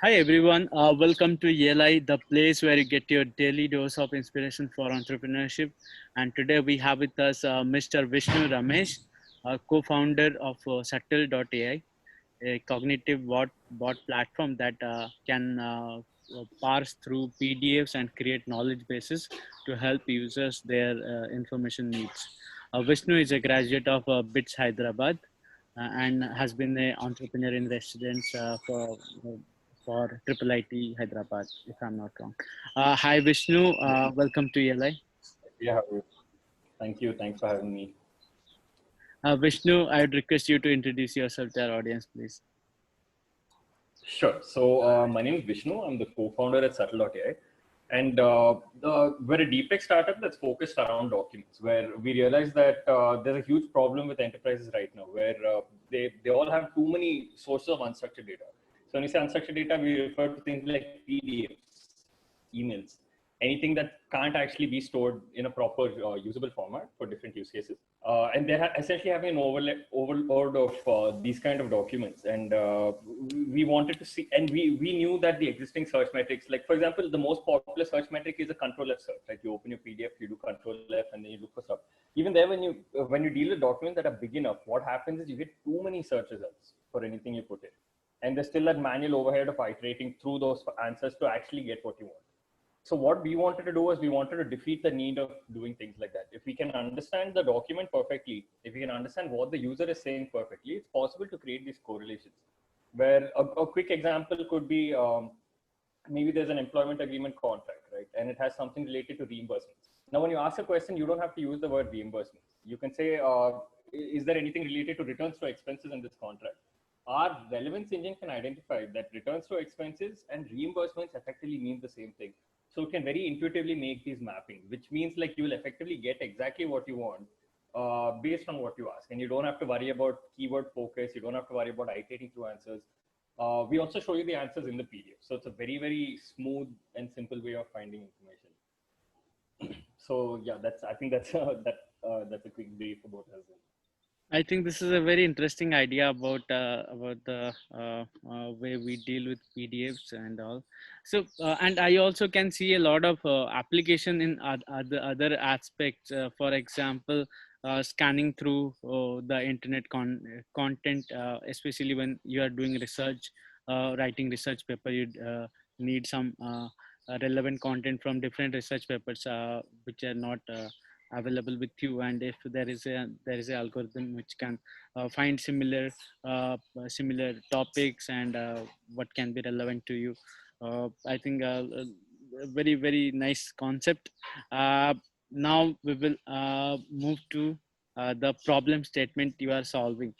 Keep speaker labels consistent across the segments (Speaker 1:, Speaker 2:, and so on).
Speaker 1: Hi everyone, welcome to ELI, the place where you get your daily dose of inspiration for entrepreneurship. And today we have with us Mr. Vishnu Ramesh, co-founder of Subtl.ai, a cognitive bot platform that can parse through PDFs and create knowledge bases to help users their information needs. Vishnu is a graduate of BITS Hyderabad and has been an entrepreneur in residence for IIIT Hyderabad, if I'm not wrong. Hi Vishnu, welcome to ELI.
Speaker 2: Yeah, thank you. Thanks for having me.
Speaker 1: Vishnu, I would request you to introduce yourself to our audience, please.
Speaker 2: Sure. So my name is Vishnu. I'm the co-founder at Subtl.ai. And we're a deep tech startup that's focused around documents, where we realize that there's a huge problem with enterprises right now, where they all have too many sources of unstructured data. So when you say unstructured data, we refer to things like PDFs, emails, anything that can't actually be stored in a proper usable format for different use cases. And they're essentially having an overload of these kind of documents. And we wanted to see, and we knew that the existing search metrics, like for example, the most popular search metric is a control F search. Like you open your PDF, you do control F, and then you look for stuff. Even there, when you deal with documents that are big enough, what happens is you get too many search results for anything you put in. And there's still that manual overhead of iterating through those answers to actually get what you want. So what we wanted to do was we wanted to defeat the need of doing things like that. If we can understand the document perfectly, if we can understand what the user is saying perfectly, it's possible to create these correlations. Where a quick example could be maybe there's an employment agreement contract, right? And it has something related to reimbursements. Now, when you ask a question, you don't have to use the word reimbursements. You can say, is there anything related to returns to expenses in this contract? Our relevance engine can identify that returns to expenses and reimbursements effectively mean the same thing. So it can very intuitively make these mappings, which means like you will effectively get exactly what you want based on what you ask. And you don't have to worry about keyword focus. You don't have to worry about iterating through answers. We also show you the answers in the PDF. So it's a very, very smooth and simple way of finding information. So yeah, I think that's a quick brief about us.
Speaker 1: I think this is a very interesting idea about the way we deal with PDFs and all. So, and I also can see a lot of application in other aspects. For example, scanning through the internet content, especially when you are doing research, writing research paper, you need some relevant content from different research papers which are not available with you, and if there is a algorithm which can find similar topics and what can be relevant to you. I think a very nice concept. Now we will move to the problem statement you are solving.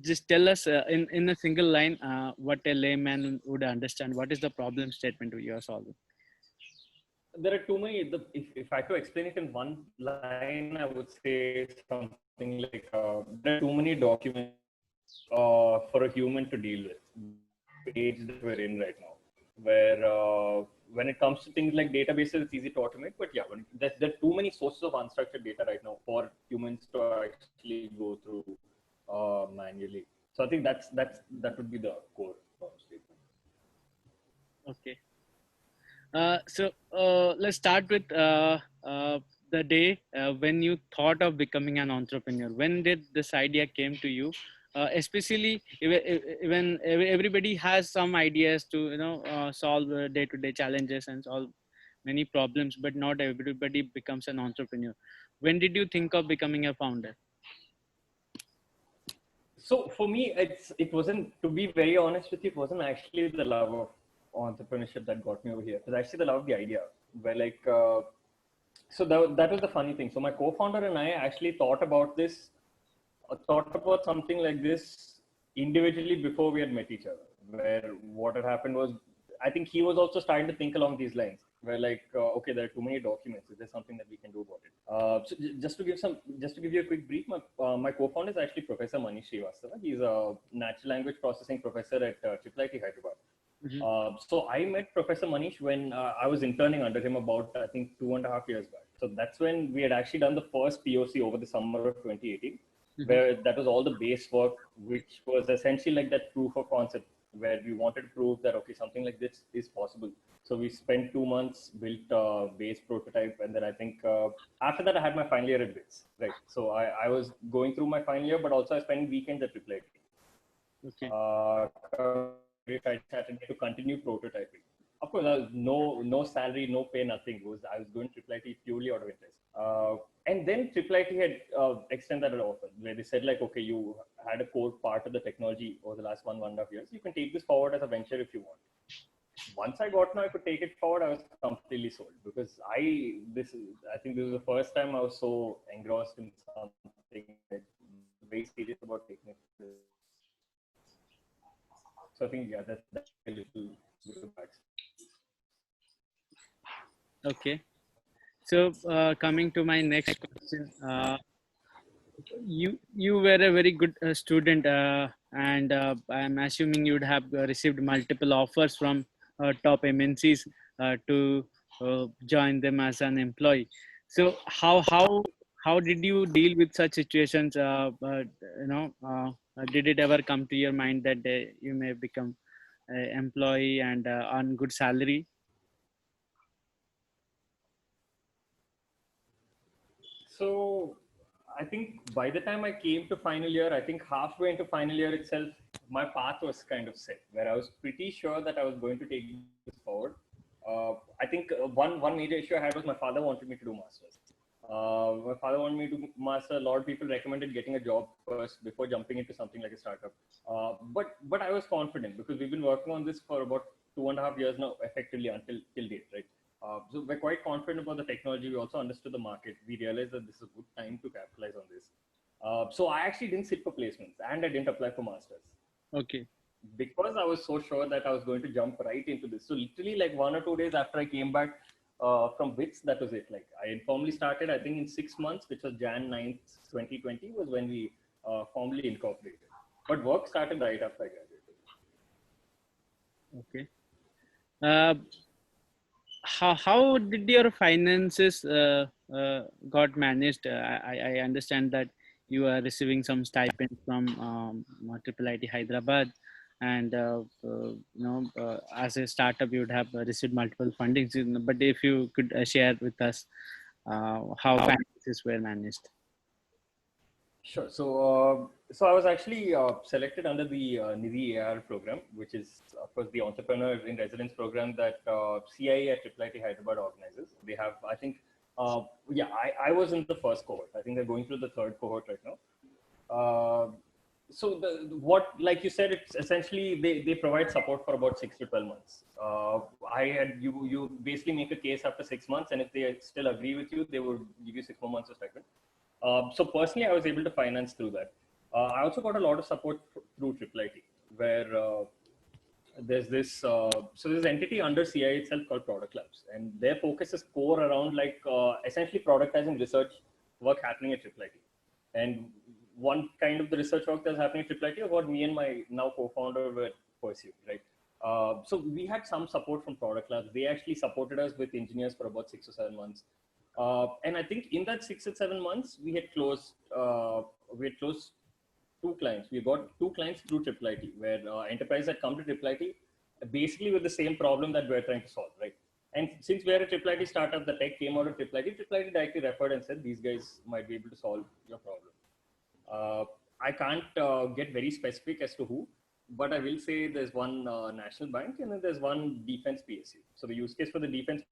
Speaker 1: Just tell us in a single line what a layman would understand. What is the problem statement you are solving?
Speaker 2: There are too many. If I could explain it in one line, I would say something like there are too many documents for a human to deal with. The age that we're in right now, where when it comes to things like databases, it's easy to automate. But yeah, there are too many sources of unstructured data right now for humans to actually go through manually. So I think that would be the core statement.
Speaker 1: Okay. So let's start with the day when you thought of becoming an entrepreneur. When did this idea came to you? Especially even everybody has some ideas to solve day-to-day challenges and solve many problems, but not everybody becomes an entrepreneur. When did you think of becoming a founder?
Speaker 2: So for me, it wasn't, to be very honest with you, it wasn't actually the love of entrepreneurship that got me over here. It was actually the love of the idea. Where like, so that was the funny thing. So my co-founder and I actually thought about something like this individually before we had met each other. Where what had happened was, I think he was also starting to think along these lines. Where like, okay, there are too many documents. Is there something that we can do about it? So just to give you a quick brief, my co-founder is actually Professor Manish Srivastava. He's a natural language processing professor at IIIT Hyderabad.
Speaker 1: Mm-hmm.
Speaker 2: So I met Professor Manish when I was interning under him about, I think, 2.5 years back. So that's when we had actually done the first POC over the summer of 2018. where that was all the base work, which was essentially like that proof of concept, where we wanted to prove that, okay, something like this is possible. So we spent 2 months, built a base prototype, and then I think after that I had my final year at BITS, right? So I was going through my final year, but also I spent weekends at IIIT.
Speaker 1: Okay.
Speaker 2: I decided to continue prototyping. Of course, there was no salary, no pay, nothing. I was going to IIIT purely out of interest. And then IIIT had extended that offer, where they said like, okay, you had a core part of the technology over the last 1.5 years. You can take this forward as a venture if you want. Once I got to know I could take it forward, I was completely sold, because I think this is the first time I was so engrossed in something, very serious about taking it. So I think, yeah, that's a little bit of backstory.
Speaker 1: Okay. So coming to my next question, you were a very good student, and I'm assuming you'd have received multiple offers from top MNCs to join them as an employee. So how did you deal with such situations? Did it ever come to your mind that you may become an employee and earn good salary?
Speaker 2: So I think by the time I came to final year, I think halfway into final year itself, my path was kind of set, where I was pretty sure that I was going to take this forward. I think one major issue I had was my father wanted me to do masters. My father wanted me to master. A lot of people recommended getting a job first before jumping into something like a startup. But I was confident, because we've been working on this for about 2.5 years now, effectively until till date, right? So we're quite confident about the technology. We also understood the market. We realized that this is a good time to capitalize on this. So I actually didn't sit for placements, and I didn't apply for masters,
Speaker 1: Okay.
Speaker 2: because I was so sure that I was going to jump right into this. So literally like 1 or 2 days after I came back from BITS, that was it. Like I informally started, I think in 6 months, which was Jan 9th, 2020 was when we formally incorporated. But work started right after I graduated.
Speaker 1: Okay. Uh, how did your finances got managed? I understand that you are receiving some stipend from IIIT Hyderabad, and as a startup you would have received multiple fundings. But if you could share with us how finances were managed.
Speaker 2: Sure. So I was actually selected under the Nidhi AR program, which is, of course, the Entrepreneur in Residence program that CIA at IIIT Hyderabad organizes. They have, I think, I was in the first cohort. I think they're going through the third cohort right now. So like you said, it's essentially they provide support for about 6 to 12 months. You basically make a case after 6 months, and if they still agree with you, they would give you 6 more months of stipend. So personally, I was able to finance through that. I also got a lot of support through IIIT, where there's this entity under CI itself called Product Labs, and their focus is core around like essentially productizing research work happening at IIIT. And one kind of the research work that's happening at IIIT is what me and my now co-founder were pursuing, right? So we had some support from Product Labs. They actually supported us with engineers for about 6 or 7 months. And I think in that 6 or 7 months, we had closed two clients. We got two clients through IIIT, where enterprises had come to IIIT basically with the same problem that we're trying to solve, right? And since we're a IIIT startup, the tech came out of IIIT directly referred and said, these guys might be able to solve your problem. I can't get very specific as to who, but I will say there's one national bank and then there's one defense PSU. So the use case for the defense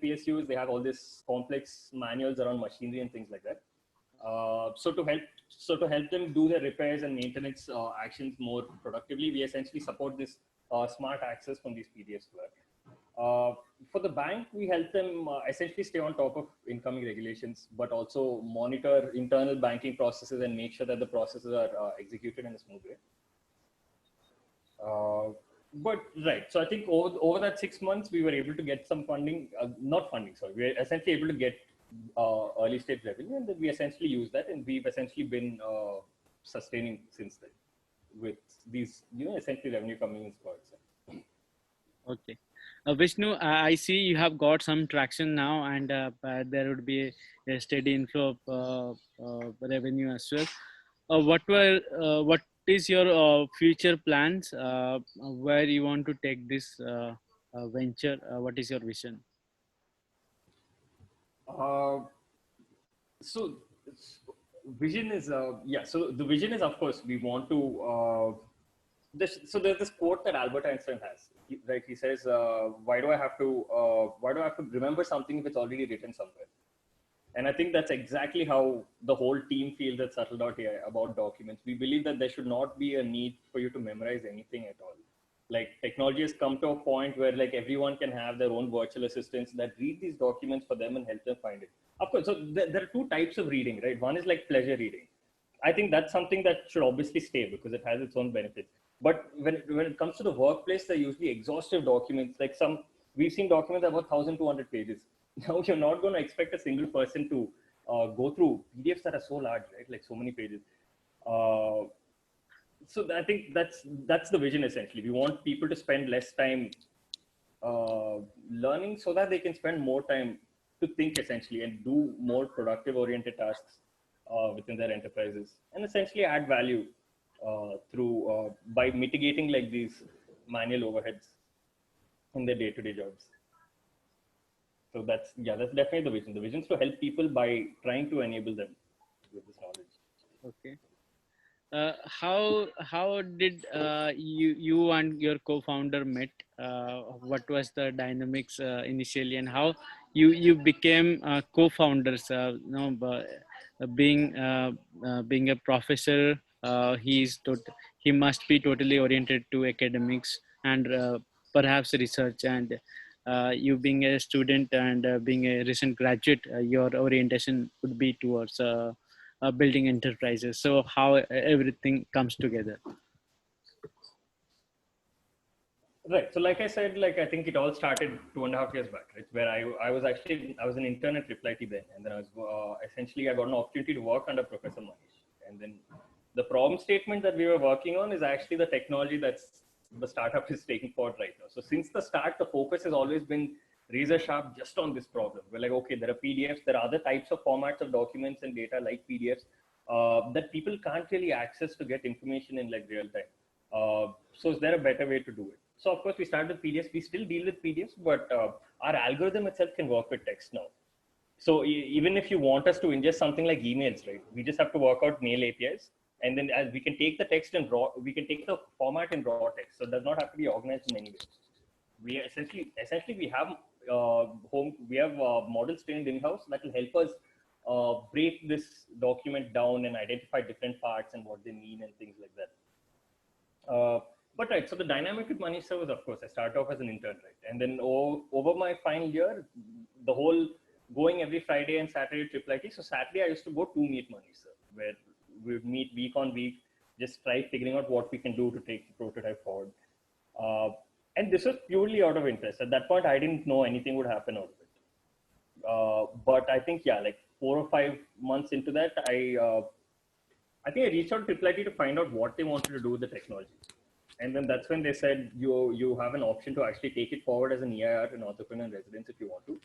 Speaker 2: PSU is they have all this complex manuals around machinery and things like that. So to help them do their repairs and maintenance actions more productively, we essentially support this smart access from these PDFs to that. For the bank, we help them essentially stay on top of incoming regulations, but also monitor internal banking processes and make sure that the processes are executed in a smooth way. But right, so I think over that 6 months, we were able to get some funding, not funding, sorry, we were essentially able to get early stage revenue, and then we essentially use that, and we've essentially been sustaining since then with these, essentially revenue coming in spurts.
Speaker 1: Okay. Vishnu, I see you have got some traction now, and there would be a steady inflow of revenue as well. what is your future plans? Where you want to take this venture? What is your vision?
Speaker 2: Uh, so vision is yeah. So the vision is, of course, we want to. So there's this quote that Albert Einstein has. Right? He says, "Why do I have to? Why do I have to remember something if it's already written somewhere?" And I think that's exactly how the whole team feels at Subtl.ai about documents. We believe that there should not be a need for you to memorize anything at all. Like technology has come to a point where like everyone can have their own virtual assistants that read these documents for them and help them find it. Of course, so there are two types of reading, right? One is like pleasure reading. I think that's something that should obviously stay because it has its own benefits. But when it comes to the workplace, they're usually exhaustive documents. Like we've seen documents about 1,200 pages. Now you're not going to expect a single person to go through PDFs that are so large, right? Like so many pages. Uh, so I think that's the vision essentially. We want people to spend less time learning so that they can spend more time to think essentially and do more productive oriented tasks within their enterprises and essentially add value through by mitigating like these manual overheads in their day-to-day jobs. So that's definitely the vision. The vision is to help people by trying to enable them with this knowledge.
Speaker 1: Okay. How did you and your co-founder met? What was the dynamics initially, and how you became co-founders? Being a professor, he must be totally oriented to academics and perhaps research. And you being a student and being a recent graduate, your orientation would be towards building enterprises. So how everything comes together.
Speaker 2: Right. So like I said, like I think it all started 2.5 years back, right? Where I was an intern at IIIT then, and then I was essentially I got an opportunity to work under Professor Manish, and then the problem statement that we were working on is actually the technology that's the startup is taking forward right now. So since the start, the focus has always been razor sharp just on this problem. We're like, okay, there are PDFs, there are other types of formats of documents and data like PDFs that people can't really access to get information in like real time. So is there a better way to do it? So of course we started with PDFs. We still deal with PDFs, but our algorithm itself can work with text now. So even if you want us to ingest something like emails, right, we just have to work out mail APIs, and then as we can take the text in raw, we can take the format in raw text. So it does not have to be organized in any way. We essentially we have models trained in house that will help us break this document down and identify different parts and what they mean and things like that. But right, so the dynamic with Manish sir was, of course, I started off as an intern, right? And then over my final year, the whole going every Friday and Saturday to IIIT. So Saturday I used to go to meet Manish sir, where we would meet week on week, just try figuring out what we can do to take the prototype forward. And this was purely out of interest. At that point, I didn't know anything would happen out of it. But I think, yeah, like 4 or 5 months into that, I think I reached out to IIIT to find out what they wanted to do with the technology. And then that's when they said, you have an option to actually take it forward as an EIR, an entrepreneur in residence, if you want to.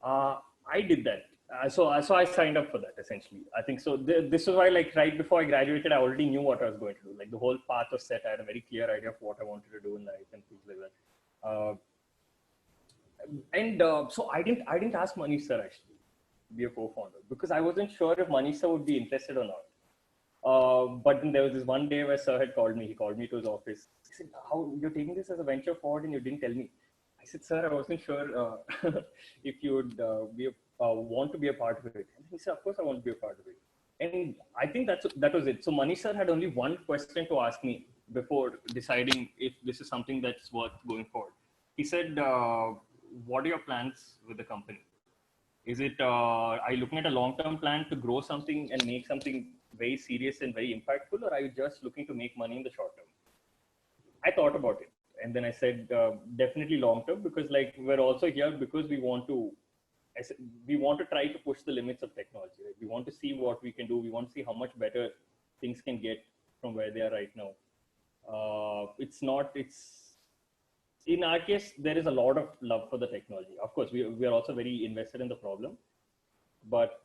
Speaker 2: I did that. So I signed up for that essentially. I think so. This is why, like right before I graduated, I already knew what I was going to do. Like the whole path was set. I had a very clear idea of what I wanted to do in life and things like that. So I didn't ask Manish sir actually to be a co-founder because I wasn't sure if Manish sir would be interested or not. But then there was this one day where sir had called me. He called me to his office. He said, "How you're taking this as a venture forward and you didn't tell me?" I said, "Sir, I wasn't sure if you would want to be a part of it." And he said, "Of course, I want to be a part of it." And I think that was it. So Manish sir had only one question to ask me before deciding if this is something that's worth going forward. He said, "What are your plans with the company? Is it are you looking at a long-term plan to grow something and make something very serious and very impactful, or are you just looking to make money in the short term?" I thought about it, and then I said, definitely long term, because like we're also here because we want to try to push the limits of technology. Right? We want to see what we can do. We want to see how much better things can get from where they are right now. It's in our case, there is a lot of love for the technology. Of course, we are also very invested in the problem, but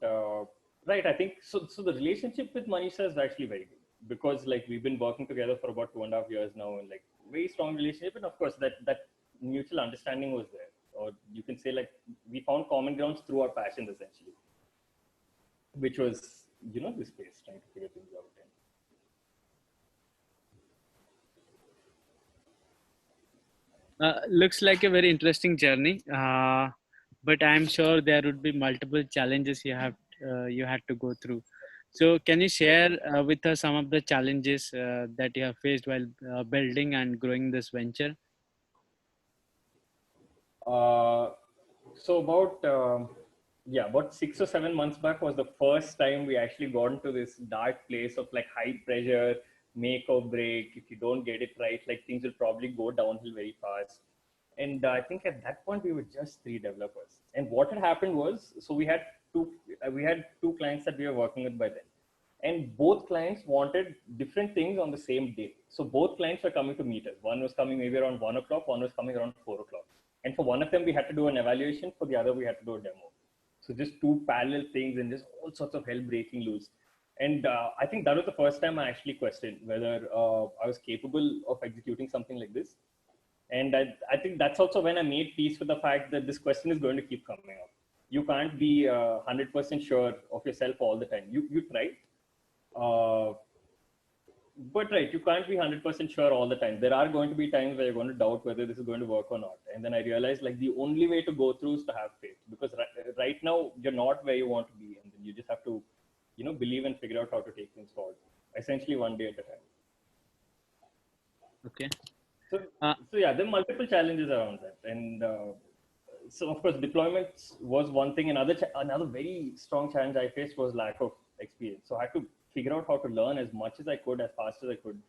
Speaker 2: Right. I think so. So the relationship with Manisha is actually very good because like we've been working together for about 2.5 years now, and like very strong relationship. And of course, that mutual understanding was there, or you can say like we found common grounds through our passions essentially, which was this space trying to figure things out.
Speaker 1: Looks like a very interesting journey, but I'm sure there would be multiple challenges you had to go through. So, can you share with us some of the challenges that you have faced while building and growing this venture?
Speaker 2: Uh, so about 6 or 7 months back was the first time we actually got into this dark place of like high pressure, make or break. If you don't get it right, like things will probably go downhill very fast. And I think at that point we were just 3 developers. And what had happened was, so we had two clients that we were working with by then, and both clients wanted different things on the same day. So both clients were coming to meet us. One was coming maybe around 1 o'clock, one was coming around 4 o'clock. And for one of them, we had to do an evaluation. For the other, we had to do a demo. So just two parallel things and just all sorts of hell breaking loose. And I think that was the first time I actually questioned whether I was capable of executing something like this. And I think that's also when I made peace with the fact that this question is going to keep coming up. You can't be 100% sure of yourself all the time. You try, uh, but right, you can't be 100% sure all the time. There are going to be times where you're going to doubt whether this is going to work or not. And then I realized like the only way to go through is to have faith, because right now you're not where you want to be, and then you just have to, believe and figure out how to take things forward, essentially one day at a time.
Speaker 1: Okay.
Speaker 2: So,
Speaker 1: Uh,
Speaker 2: so yeah, there are multiple challenges around that, and so of course, deployments was one thing. Another very strong challenge I faced was lack of experience. So I had to figure out how to learn as much as I could, as fast as I could,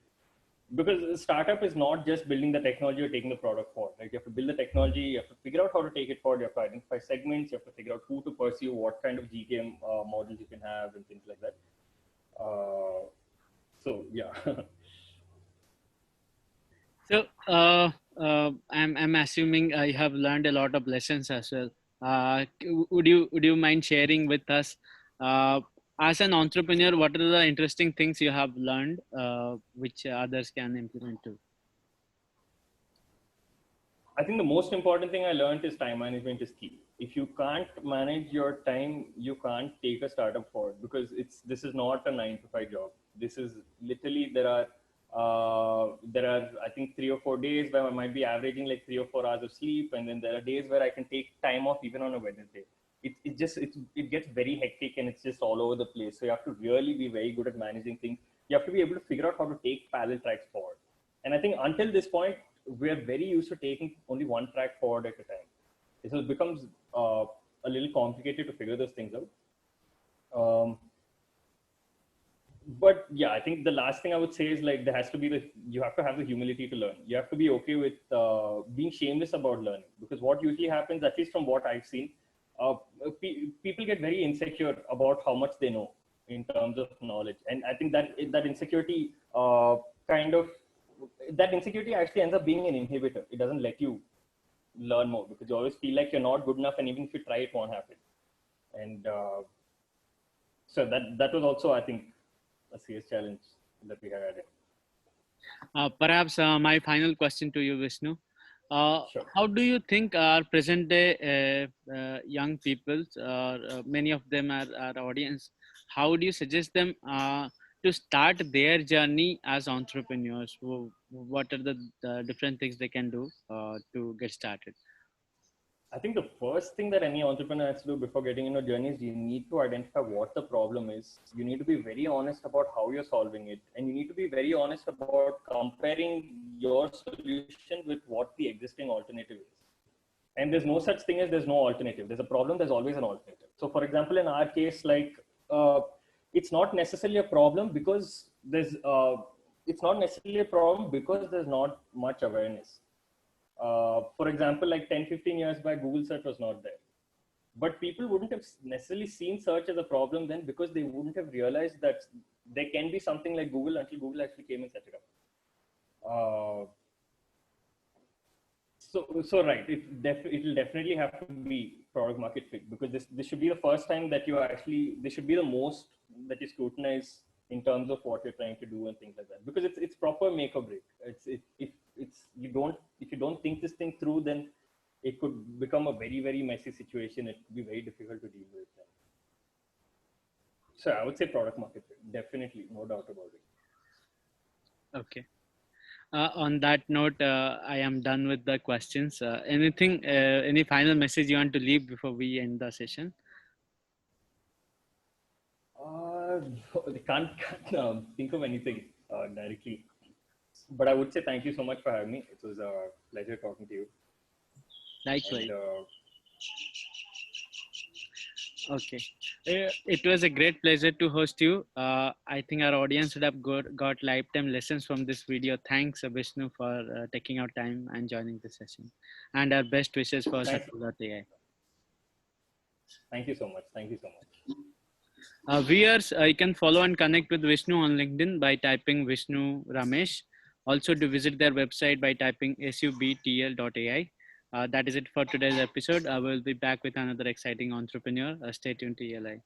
Speaker 2: because a startup is not just building the technology or taking the product forward. Like you have to build the technology, you have to figure out how to take it forward, you have to identify segments, you have to figure out who to pursue, what kind of GTM models you can have, and things like that. So yeah.
Speaker 1: so, I'm assuming you have learned a lot of lessons as well. Would you mind sharing with us, uh, as an entrepreneur, what are the interesting things you have learned, which others can implement too?
Speaker 2: I think the most important thing I learned is time management is key. If you can't manage your time, you can't take a startup forward, because this is not a 9 to 5 job. This is literally there are I think 3 or 4 days where I might be averaging like 3 or 4 hours of sleep, and then there are days where I can take time off even on a Wednesday. It gets very hectic and it's just all over the place. So you have to really be very good at managing things. You have to be able to figure out how to take parallel tracks forward. And I think until this point, we're very used to taking only one track forward at a time. So it becomes a little complicated to figure those things out. But yeah, I think the last thing I would say is like there has to be you have to have the humility to learn. You have to be okay with being shameless about learning, because what usually happens, at least from what I've seen, people get very insecure about how much they know in terms of knowledge, and I think that insecurity kind of that insecurity actually ends up being an inhibitor. It doesn't let you learn more, because you always feel like you're not good enough, and even if you try, it won't happen. And so that was also, I think, a serious challenge that we had.
Speaker 1: Perhaps my final question to you, Vishnu.
Speaker 2: Sure.
Speaker 1: How do you think our present day young people, many of them are our audience, how do you suggest them to start their journey as entrepreneurs? What are the different things they can do to get started?
Speaker 2: I think the first thing that any entrepreneur has to do before getting into a journey is you need to identify what the problem is. You need to be very honest about how you're solving it. And you need to be very honest about comparing your solution with what the existing alternative is. And there's no such thing as there's no alternative. There's a problem, there's always an alternative. So for example, in our case, like it's not necessarily a problem because there's not much awareness. For example, like 10, 15 years back, Google search was not there. But people wouldn't have necessarily seen search as a problem then, because they wouldn't have realized that there can be something like Google until Google actually came and set it up. So right, it'll definitely have to be product market fit, because this should be the first time that you actually, this should be the most that you scrutinize in terms of what you're trying to do and things like that, because it's proper make or break. If it's if you don't think this thing through, then it could become a very, very messy situation. It could be very difficult to deal with. So I would say product market fit, definitely, no doubt about it.
Speaker 1: Okay. On that note, I am done with the questions. Any final message you want to leave before we end the session?
Speaker 2: I can't think of anything directly, but I would say thank you so much for having me. It was a pleasure talking to you.
Speaker 1: Likewise.
Speaker 2: And
Speaker 1: Okay. It was a great pleasure to host you. I think our audience would have got lifetime lessons from this video. Thanks, Vishnu, for taking out time and joining the session. And our best wishes for
Speaker 2: thanks.
Speaker 1: Subtl.ai.
Speaker 2: Thank you so much. Thank you so much.
Speaker 1: Viewers, you can follow and connect with Vishnu on LinkedIn by typing Vishnu Ramesh. Also, to visit their website by typing subtl.ai. That is it for today's episode. I will be back with another exciting entrepreneur. Stay tuned to ELI.